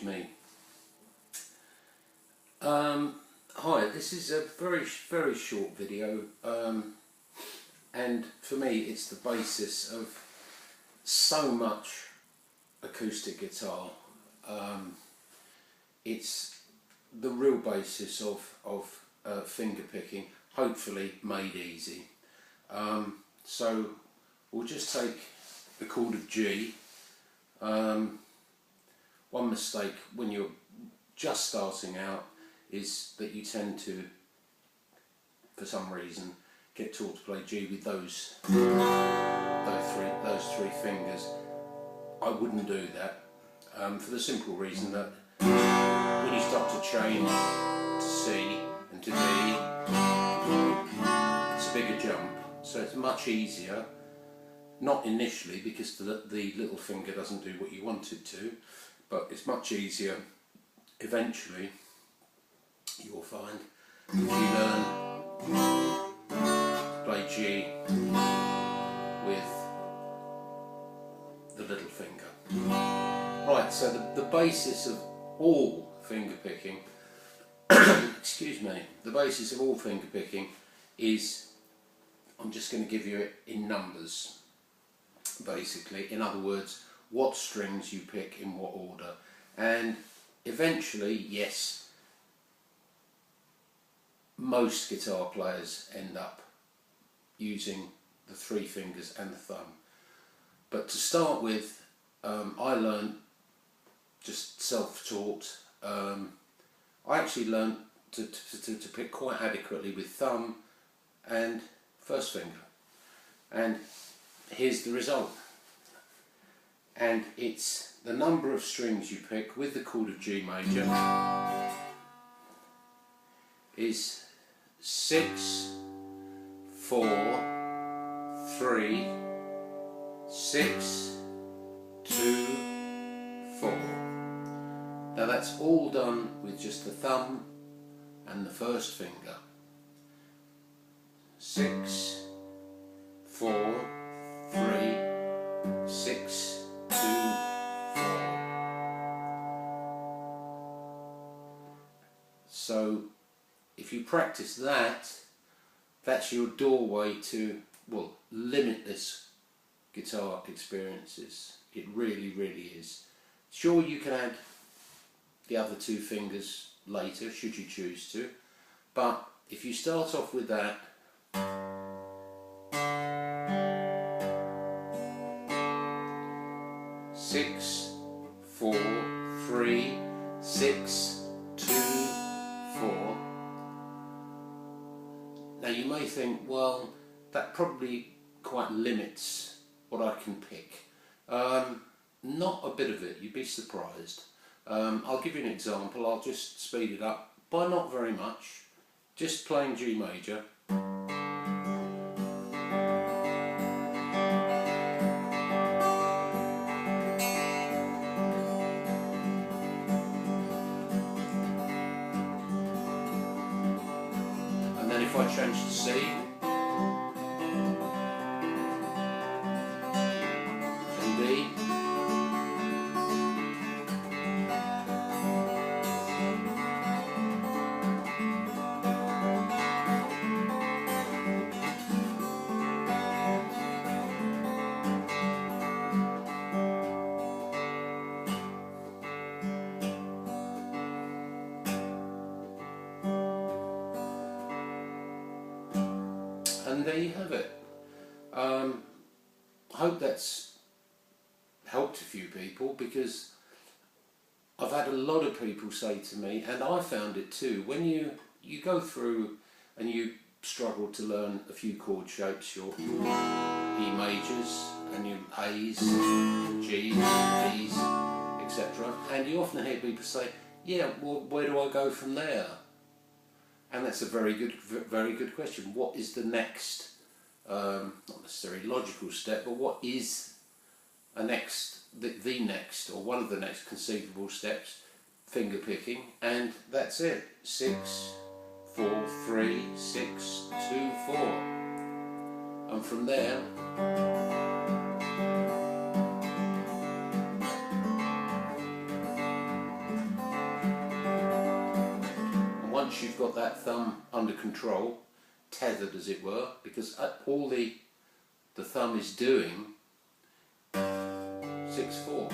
me. Hi, this is a very short video, and for me it's the basis of so much acoustic guitar. It's the real basis of finger picking, hopefully made easy. So we'll just take the chord of G. One mistake when you're just starting out is that you tend to, for some reason, get taught to play G with those three fingers. I wouldn't do that, for the simple reason that when you start to change to C and to D, it's a bigger jump. So it's much easier, not initially because the little finger doesn't do what you want it to, but it's much easier eventually, you'll find, if you learn to play G with the little finger. Right, so the basis of all finger picking, excuse me, the basis of all finger picking is, I'm just going to give you it in numbers, basically. In other words, what strings you pick in what order. And eventually, yes, most guitar players end up using the three fingers and the thumb. But to start with, I learned just self-taught. I actually learned to pick quite adequately with thumb and first finger. And here's the result. And it's the number of strings you pick with the chord of G major is 6, 4, 3, 6, 2, 4. Now that's all done with just the thumb and the first finger. 6, 4, 3, 6, 2, 4. So if you practice that, that's your doorway to, well, limitless guitar experiences. It really is. Sure, you can add the other two fingers later, should you choose to, but if you start off with that, six, 4, 3, 6, 2, 4. Now you may think, well, that probably quite limits what I can pick. Not a bit of it, you'd be surprised. I'll give you an example. I'll just speed it up by not very much, just playing G major. And then if I change to C, and D, and there you have it. I hope that's helped a few people, because I've had a lot of people say to me, and I found it too, when you go through and you struggle to learn a few chord shapes, your E majors and your A's, G's, D's, etc. And you often hear people say, yeah, well, where do I go from there? And that's a very good question. What is the next, not necessarily logical step, but what is the next, or one of the next conceivable steps? Finger picking, and that's it. 6, 4, 3, 6, 2, 4. And from there, once you've got that thumb under control, tethered as it were, because all the thumb is doing, 6/4.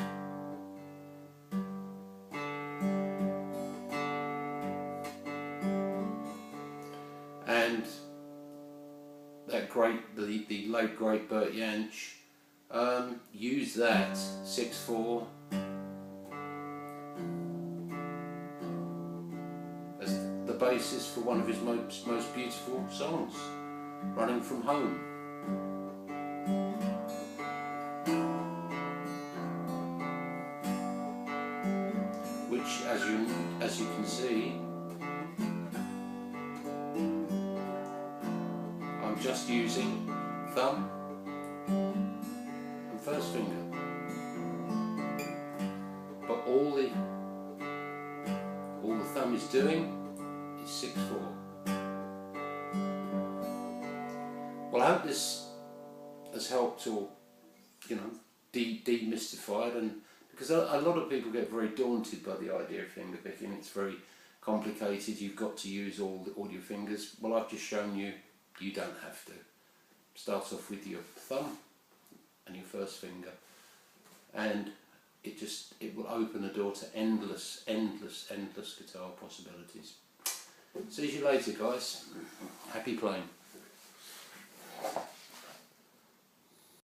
And that the late great Bert Jansch used that 6/4 as the basis for one of his most beautiful songs, Running from Home. Which, as you can see, I'm just using thumb and first finger, but all the thumb is doing is 6/4. Well, I hope this has helped, or demystified, and because a lot of people get very daunted by the idea of finger picking. It's very complicated. You've got to use all your fingers. Well, I've just shown you don't have to. Start off with your thumb and your first finger, and it will open the door to endless guitar possibilities. See you later, guys. Happy playing.